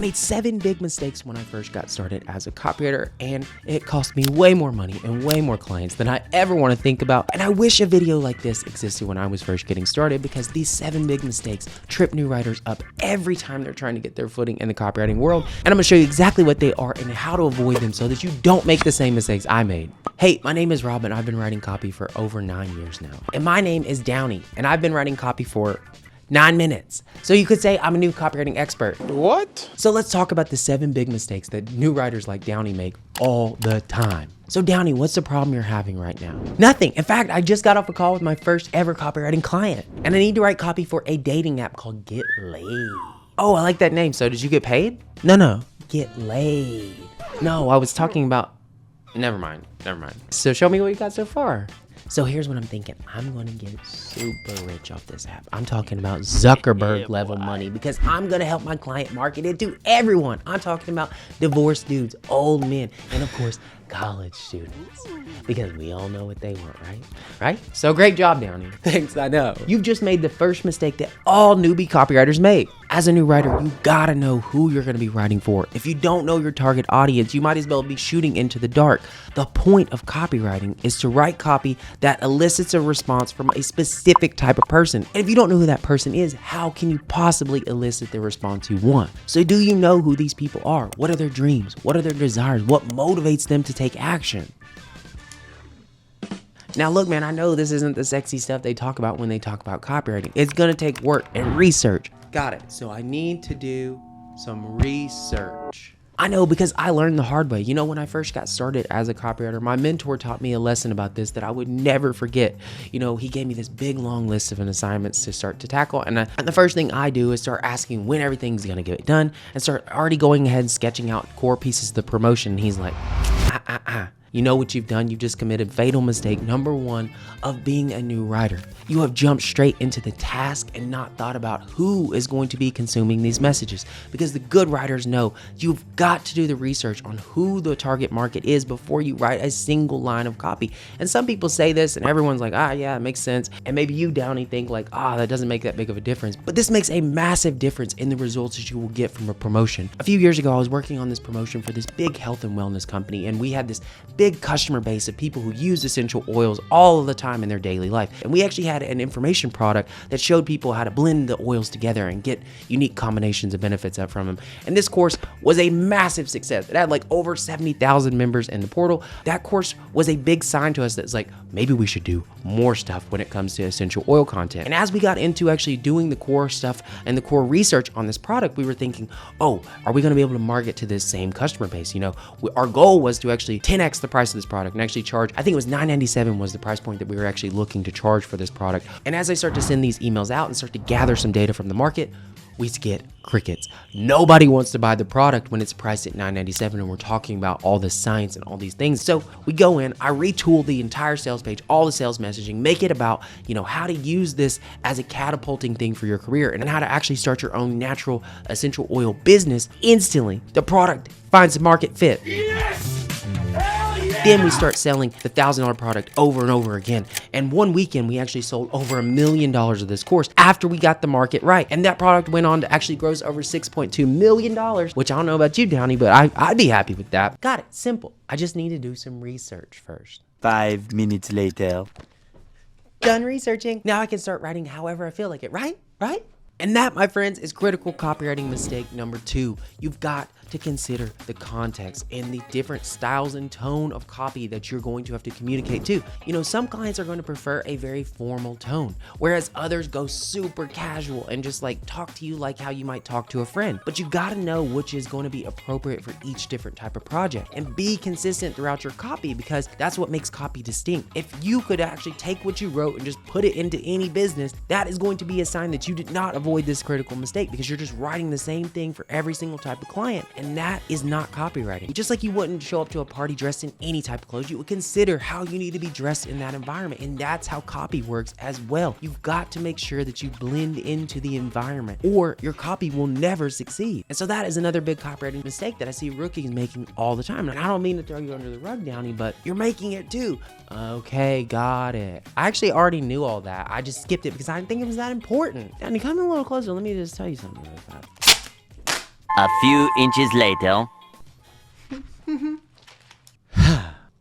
made 7 big mistakes when I first got started as a copywriter, and it cost me way more money and way more clients than I ever want to think about. And I wish a video like this existed when I was first getting started, because these 7 big mistakes trip new writers up every time they're trying to get their footing in the copywriting world. And I'm gonna show you exactly what they are and how to avoid them so that you don't make the same mistakes I made. Hey, my name is Rob and I've been writing copy for over 9 years now. And my name is Downey and I've been writing copy for 9 minutes. So you could say I'm a new copywriting expert. What? So let's talk about the 7 big mistakes that new writers like Downey make all the time. So Downey, what's the problem you're having right now? Nothing. In fact, I just got off a call with my first ever copywriting client, and I need to write copy for a dating app called Get Laid. Oh, I like that name. So did you get paid? No, Get Laid. No, I was talking about, never mind. So show me what you got so far. So here's what I'm thinking. I'm gonna get super rich off this app. I'm talking about Zuckerberg level money, because I'm gonna help my client market it to everyone. I'm talking about divorced dudes, old men, and of course, college students, because we all know what they want, right? So great job, Downey. Thanks, I know. You've just made the first mistake that all newbie copywriters make. As a new writer, you gotta know who you're gonna be writing for. If you don't know your target audience, you might as well be shooting into the dark. The point of copywriting is to write copy that elicits a response from a specific type of person. And if you don't know who that person is, how can you possibly elicit the response you want? So do you know who these people are? What are their dreams? What are their desires? What motivates them to take action? Now look, man, I know this isn't the sexy stuff they talk about when they talk about copywriting. It's gonna take work and research. Got it. So I need to do some research. I know, because I learned the hard way. You know, when I first got started as a copywriter, my mentor taught me a lesson about this that I would never forget. You know, he gave me this big long list of assignments to start to tackle. And the first thing I do is start asking when everything's gonna get done and start already going ahead and sketching out core pieces of the promotion. And he's like, You know what you've done? You've just committed fatal mistake number 1 of being a new writer. You have jumped straight into the task and not thought about who is going to be consuming these messages. Because the good writers know you've got to do the research on who the target market is before you write a single line of copy. And some people say this and everyone's like, yeah, it makes sense. And maybe you, Downey, think like, that doesn't make that big of a difference. But this makes a massive difference in the results that you will get from a promotion. A few years ago, I was working on this promotion for this big health and wellness company, and we had this big customer base of people who use essential oils all of the time in their daily life. And we actually had an information product that showed people how to blend the oils together and get unique combinations of benefits up from them. And this course was a massive success. It had like over 70,000 members in the portal. That course was a big sign to us that's like, maybe we should do more stuff when it comes to essential oil content. And as we got into actually doing the core stuff and the core research on this product, we were thinking, are we gonna be able to market to this same customer base? You know, our goal was to actually 10x the price of this product and actually charge, I think it was $9.97 was the price point that we were actually looking to charge for this product. And as I start to send these emails out and start to gather some data from the market, we get crickets. Nobody wants to buy the product when it's priced at $9.97 and we're talking about all this science and all these things. So we go in, I retool the entire sales page, all the sales messaging, make it about, how to use this as a catapulting thing for your career and how to actually start your own natural essential oil business instantly. The product finds a market fit. Yes! Then we start selling the $1,000 product over and over again. And one weekend, we actually sold over $1 million of this course after we got the market right. And that product went on to actually gross over $6.2 million, which I don't know about you, Downey, but I'd be happy with that. Got it. Simple. I just need to do some research first. 5 minutes later. Done researching. Now I can start writing however I feel like it, right? And that, my friends, is critical copywriting mistake number 2. You've got to consider the context and the different styles and tone of copy that you're going to have to communicate to. Some clients are going to prefer a very formal tone, whereas others go super casual and just like talk to you like how you might talk to a friend. But you got to know which is going to be appropriate for each different type of project and be consistent throughout your copy, because that's what makes copy distinct. If you could actually take what you wrote and just put it into any business, that is going to be a sign that you did not avoid this critical mistake, because you're just writing the same thing for every single type of client. And that is not copywriting. Just like you wouldn't show up to a party dressed in any type of clothes, you would consider how you need to be dressed in that environment. And that's how copy works as well. You've got to make sure that you blend into the environment, or your copy will never succeed. And so that is another big copywriting mistake that I see rookies making all the time. And I don't mean to throw you under the rug, Downey, but you're making it too. Okay, got it. I actually already knew all that. I just skipped it because I didn't think it was that important. Downey, come a little closer. Let me just tell you something really fast. A few inches later.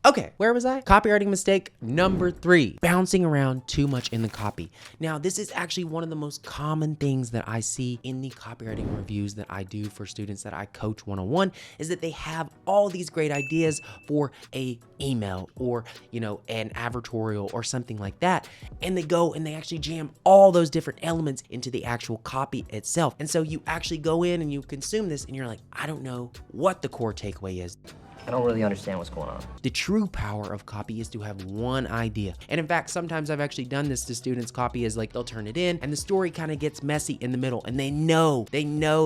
Okay, where was I? Copywriting mistake number 3, bouncing around too much in the copy. Now, this is actually one of the most common things that I see in the copywriting reviews that I do for students that I coach one-on-one, is that they have all these great ideas for a email or, an advertorial or something like that. And they go and they actually jam all those different elements into the actual copy itself. And so you actually go in and you consume this and you're like, I don't know what the core takeaway is. I don't really understand what's going on. The true power of copy is to have one idea. And in fact, sometimes I've actually done this to students. Copy is like they'll turn it in and the story kind of gets messy in the middle. And they know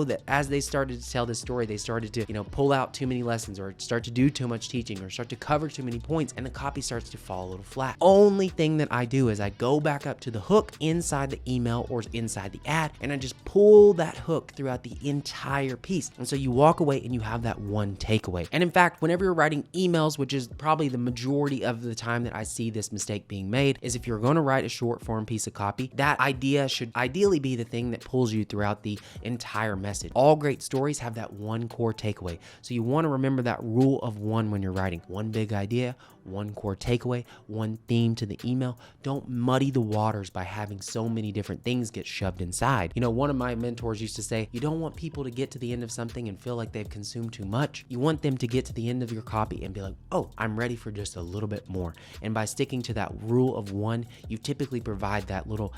that as they started to tell this story, they started to, pull out too many lessons or start to do too much teaching or start to cover too many points, and the copy starts to fall a little flat. Only thing that I do is I go back up to the hook inside the email or inside the ad, and I just pull that hook throughout the entire piece. And so you walk away and you have that one takeaway. And in fact, whenever you're writing emails, which is probably the majority of the time that I see this mistake being made, is if you're going to write a short form piece of copy, that idea should ideally be the thing that pulls you throughout the entire message. All great stories have that one core takeaway. So you want to remember that rule of 1 when you're writing. One big idea, one core takeaway, one theme to the email. Don't muddy the waters by having so many different things get shoved inside. One of my mentors used to say, you don't want people to get to the end of something and feel like they've consumed too much. You want them to get to the end of your copy and be like, oh, I'm ready for just a little bit more. And by sticking to that rule of 1, you typically provide that little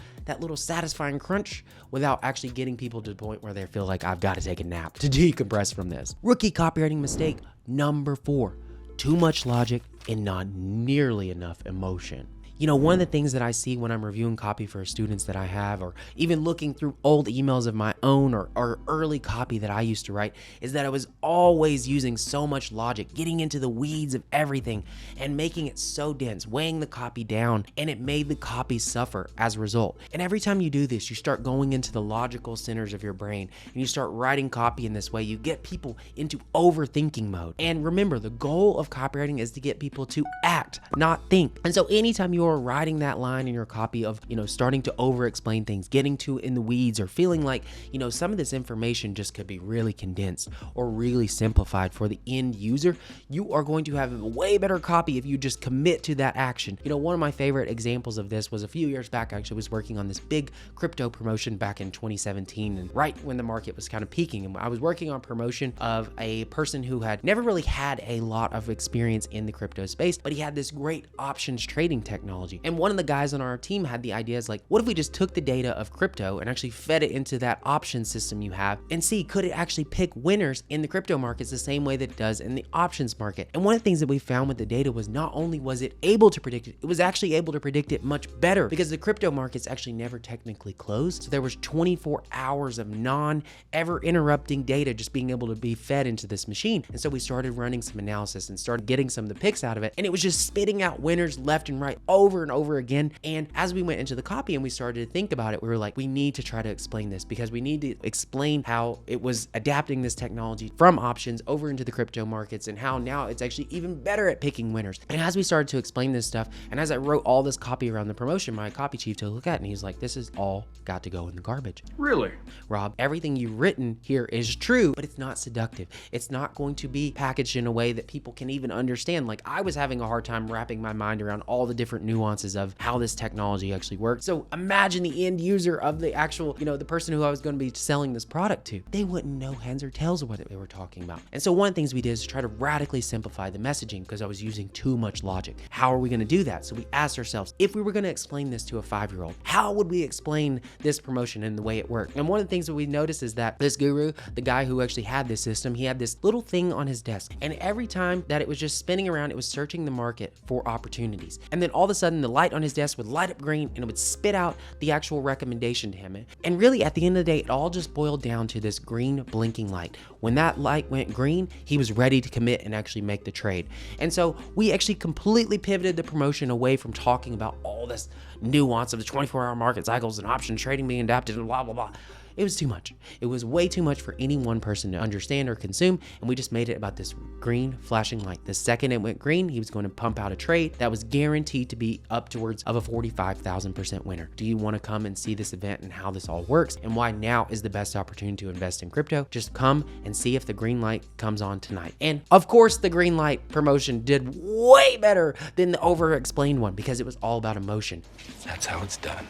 satisfying crunch without actually getting people to the point where they feel like I've got to take a nap to decompress from this. Rookie copywriting mistake number 4, too much logic and not nearly enough emotion. One of the things that I see when I'm reviewing copy for students that I have, or even looking through old emails of my own or early copy that I used to write, is that I was always using so much logic, getting into the weeds of everything and making it so dense, weighing the copy down, and it made the copy suffer as a result. And every time you do this, you start going into the logical centers of your brain and you start writing copy in this way. You get people into overthinking mode. And remember, the goal of copywriting is to get people to act, not think. And so anytime you are writing that line in your copy of, starting to over-explain things, getting too in the weeds, or feeling like, some of this information just could be really condensed or really simplified for the end user, you are going to have a way better copy if you just commit to that action. One of my favorite examples of this was a few years back. I actually was working on this big crypto promotion back in 2017, and right when the market was kind of peaking. And I was working on promotion of a person who had never really had a lot of experience in the crypto space, but he had this great options trading technology. And one of the guys on our team had the idea is like, what if we just took the data of crypto and actually fed it into that option system you have and see, could it actually pick winners in the crypto markets the same way that it does in the options market? And one of the things that we found with the data was not only was it able to predict it, it was actually able to predict it much better, because the crypto markets actually never technically closed. So there was 24 hours of non-ever interrupting data just being able to be fed into this machine. And so we started running some analysis and started getting some of the picks out of it. And it was just spitting out winners left and right over and over again. And as we went into the copy and we started to think about it, we were like, we need to try to explain this, because we need to explain how it was adapting this technology from options over into the crypto markets and how now it's actually even better at picking winners. And as we started to explain this stuff, and as I wrote all this copy around the promotion, my copy chief took a look at it and he's like, this is all got to go in the garbage. Really? Rob, everything you've written here is true, but it's not seductive. It's not going to be packaged in a way that people can even understand. Like, I was having a hard time wrapping my mind around all the different nuances of how this technology actually works. So imagine the end user of the actual, the person who I was going to be selling this product to. They wouldn't know heads or tails of what they were talking about. And so one of the things we did is try to radically simplify the messaging, because I was using too much logic. How are we going to do that? So we asked ourselves, if we were going to explain this to a 5-year-old, how would we explain this promotion and the way it worked? And one of the things that we noticed is that this guru, the guy who actually had this system, he had this little thing on his desk. And every time that it was just spinning around, it was searching the market for opportunities. And then all of a sudden, the light on his desk would light up green and it would spit out the actual recommendation to him. And really, at the end of the day, it all just boiled down to this green blinking light. When that light went green, he was ready to commit and actually make the trade. And so we actually completely pivoted the promotion away from talking about all this nuance of the 24-hour market cycles and option trading being adapted and blah, blah, blah. It was too much. It was way too much for any one person to understand or consume, and we just made it about this green flashing light. The second it went green, he was going to pump out a trade that was guaranteed to be up towards of a 45,000% winner. Do you want to come and see this event and how this all works and why now is the best opportunity to invest in crypto? Just come and see if the green light comes on tonight. And of course, the green light promotion did way better than the over-explained one because it was all about emotion. That's how it's done.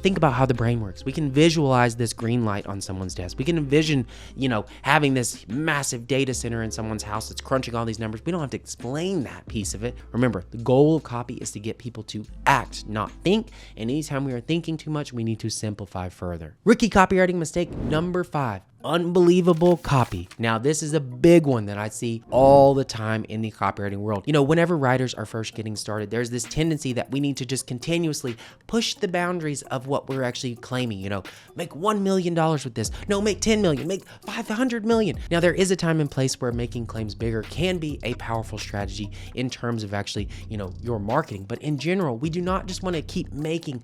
Think about how the brain works. We can visualize this green light on someone's desk. We can envision, having this massive data center in someone's house that's crunching all these numbers. We don't have to explain that piece of it. Remember, the goal of copy is to get people to act, not think. And anytime we are thinking too much, we need to simplify further. Rookie copywriting mistake number 5. Unbelievable copy. Now, this is a big one that I see all the time in the copywriting world. Whenever writers are first getting started, there's this tendency that we need to just continuously push the boundaries of what we're actually claiming. Make $1 million with this. No, make 10 million, make 500 million. Now, there is a time and place where making claims bigger can be a powerful strategy in terms of actually, your marketing. But in general, we do not just want to keep making,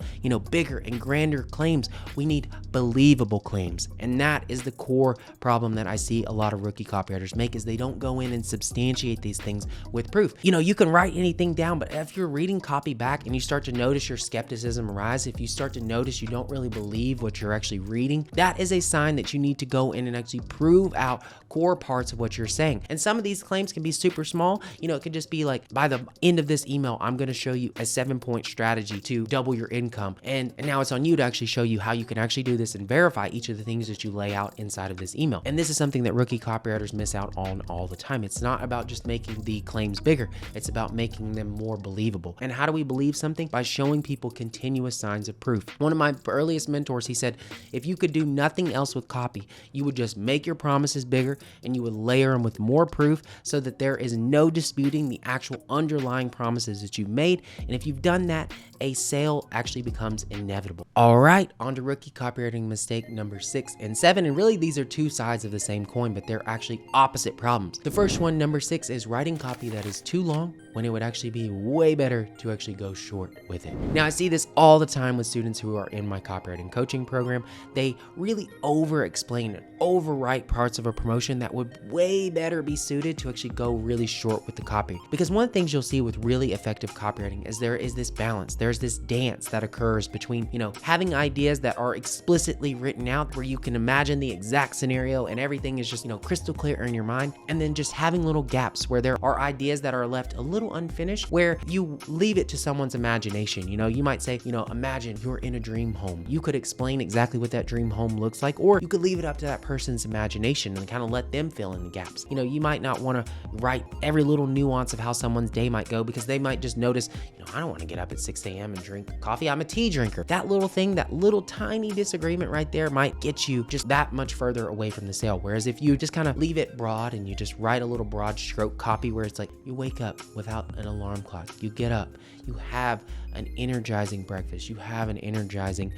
bigger and grander claims. We need believable claims. And that is the core problem that I see a lot of rookie copywriters make is they don't go in and substantiate these things with proof. You can write anything down, but if you're reading copy back and you start to notice your skepticism rise, if you start to notice you don't really believe what you're actually reading, that is a sign that you need to go in and actually prove out core parts of what you're saying. And some of these claims can be super small. It could just be like, by the end of this email, I'm going to show you a 7-point strategy to double your income. And now it's on you to actually show you how you can actually do this and verify each of the things that you lay out inside of this email. And this is something that rookie copywriters miss out on all the time. It's not about just making the claims bigger. It's about making them more believable. And how do we believe something? By showing people continuous signs of proof. One of my earliest mentors, he said, if you could do nothing else with copy, you would just make your promises bigger and you would layer them with more proof so that there is no disputing the actual underlying promises that you've made. And if you've done that, a sale actually becomes inevitable. All right, on to rookie copywriting mistake number 6 and 7. And really, these are two sides of the same coin, but they're actually opposite problems. The first one, number 6, is writing copy that is too long when it would actually be way better to actually go short with it. Now, I see this all the time with students who are in my copywriting coaching program. They really over-explain and overwrite parts of a promotion that would way better be suited to actually go really short with the copy. Because one of the things you'll see with really effective copywriting is there is this balance. There's this dance that occurs between, having ideas that are explicitly written out where you can imagine the exact scenario and everything is just, crystal clear in your mind. And then just having little gaps where there are ideas that are left a little unfinished where you leave it to someone's imagination. You might say, imagine you're in a dream home. You could explain exactly what that dream home looks like, or you could leave it up to that person's imagination and kind of let them fill in the gaps. You might not want to write every little nuance of how someone's day might go because they might just notice, I don't want to get up at 6 a.m. and drink coffee. I'm a tea drinker. That little thing, that little tiny disagreement right there might get you just that much further away from the sale. Whereas if you just kind of leave it broad and you just write a little broad stroke copy where it's like you wake up without an alarm clock, you get up, you have an energizing breakfast, you have an energizing,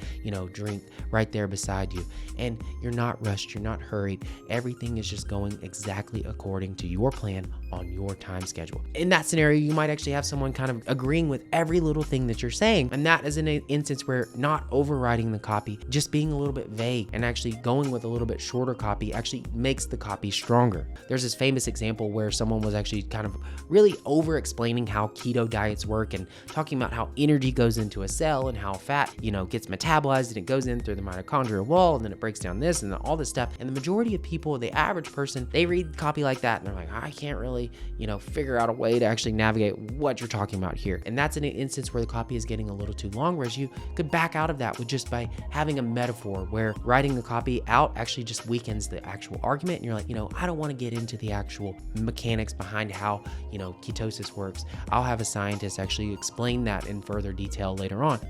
drink right there beside you, and you're not rushed, you're not hurried. Everything is just going exactly according to your plan on your time schedule. In that scenario, you might actually have someone kind of agreeing with every little thing that you're saying. And that is an instance where not overriding the copy, just being a little bit vague and actually going with a little bit shorter copy actually makes the copy stronger. There's this famous example where someone was actually kind of really over explaining how keto diets work and talking about how energy goes into a cell and how fat, gets metabolized and it goes in through the mitochondrial wall and then it breaks down this and all this stuff. And the majority of people, the average person, they read copy like that and they're like, I can't really, figure out a way to actually navigate what you're talking about here. And that's an instance where the copy is getting a little too long, whereas you could back out of that with just by having a metaphor where writing the copy out actually just weakens the actual argument. And you're like, I don't want to get into the actual mechanics behind how, ketosis works. I'll have a scientist actually explain that in further detail later on.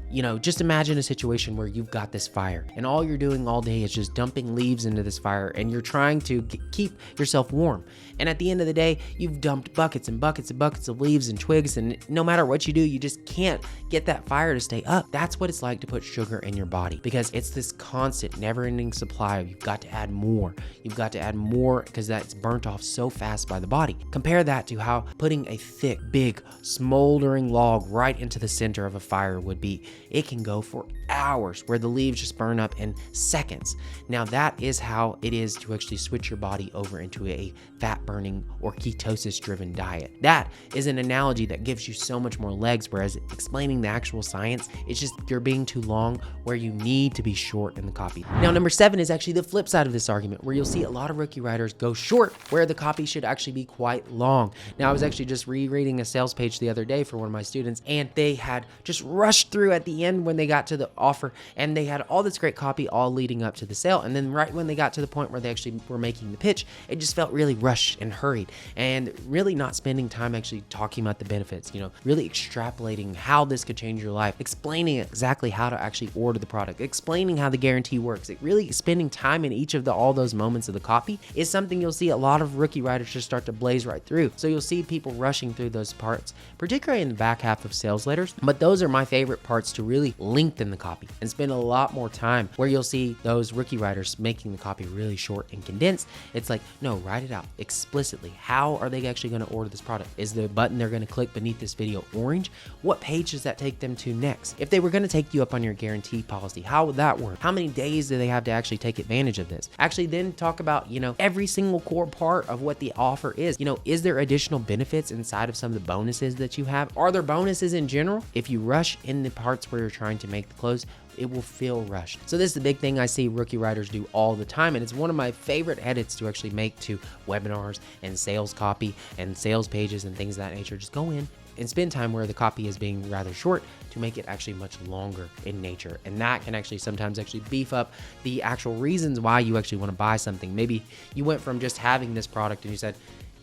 Just imagine a situation where you've got this fire and all you're doing all day is just dumping leaves into this fire and you're trying to keep yourself warm. And at the end of the day, you've dumped buckets and buckets and buckets of leaves and twigs, and no matter what you do, you just can't get that fire to stay up. That's what it's like to put sugar in your body, because it's this constant, never-ending supply. You've got to add more. You've got to add more because that's burnt off so fast by the body. Compare that to how putting a thick, big, smoldering log right into the center of a fire would be. It can go for hours, where the leaves just burn up in seconds. Now that is how it is to actually switch your body over into a fat burning or ketosis driven diet. That is an analogy that gives you so much more legs, whereas explaining the actual science, it's just you're being too long where you need to be short in the copy. Now, number 7 is actually the flip side of this argument, where you'll see a lot of rookie writers go short where the copy should actually be quite long. Now, I was actually just rereading a sales page the other day for one of my students, and they had just rushed through at the end when they got to the offer, and they had all this great copy all leading up to the sale. And then right when they got to the point where they actually were making the pitch, it just felt really rushed and hurried, and really not spending time actually talking about the benefits, really extrapolating how this could change your life, explaining exactly how to actually order the product, explaining how the guarantee works. Really spending time in each of all those moments of the copy is something you'll see a lot of rookie writers just start to blaze right through. So you'll see people rushing through those parts, particularly in the back half of sales letters. But those are my favorite parts to really lengthen the copy and spend a lot more time, where you'll see those rookie writers making the copy really short and condensed. It's like, no, write it out explicitly. How are they actually going to order this product? Is the button they're going to click beneath this video orange? What page does that take them to next? If they were going to take you up on your guarantee policy, how would that work? How many days do they have to actually take advantage of this? Actually then talk about, every single core part of what the offer is. Is there additional benefits inside of some of the bonuses that you have? Are there bonuses in general? If you rush in the parts where you're trying to make the close, it will feel rushed. So this is the big thing I see rookie writers do all the time, and it's one of my favorite edits to actually make to webinars and sales copy and sales pages and things of that nature. Just go in and spend time where the copy is being rather short to make it actually much longer in nature. And that can actually sometimes actually beef up the actual reasons why you actually want to buy something. Maybe you went from just having this product and you said,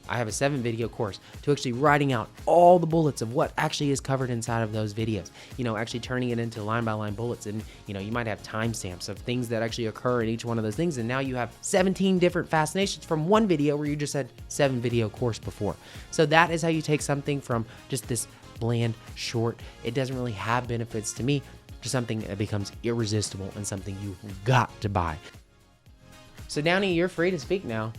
I have a 7-video course, to actually writing out all the bullets of what actually is covered inside of those videos, actually turning it into line-by-line bullets. And, you might have timestamps of things that actually occur in each one of those things. And now you have 17 different fascinations from one video where you just had 7-video course before. So that is how you take something from just this bland, short, it doesn't really have benefits to me, to something that becomes irresistible and something you got to buy. So Downey, you're free to speak now.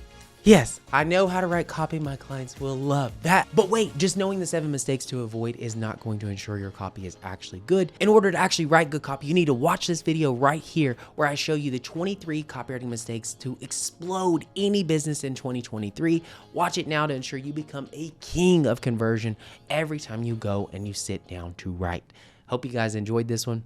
Yes, I know how to write copy. My clients will love that. But wait, just knowing the 7 mistakes to avoid is not going to ensure your copy is actually good. In order to actually write good copy, you need to watch this video right here, where I show you the 23 copywriting mistakes to explode any business in 2023. Watch it now to ensure you become a king of conversion every time you go and you sit down to write. Hope you guys enjoyed this one.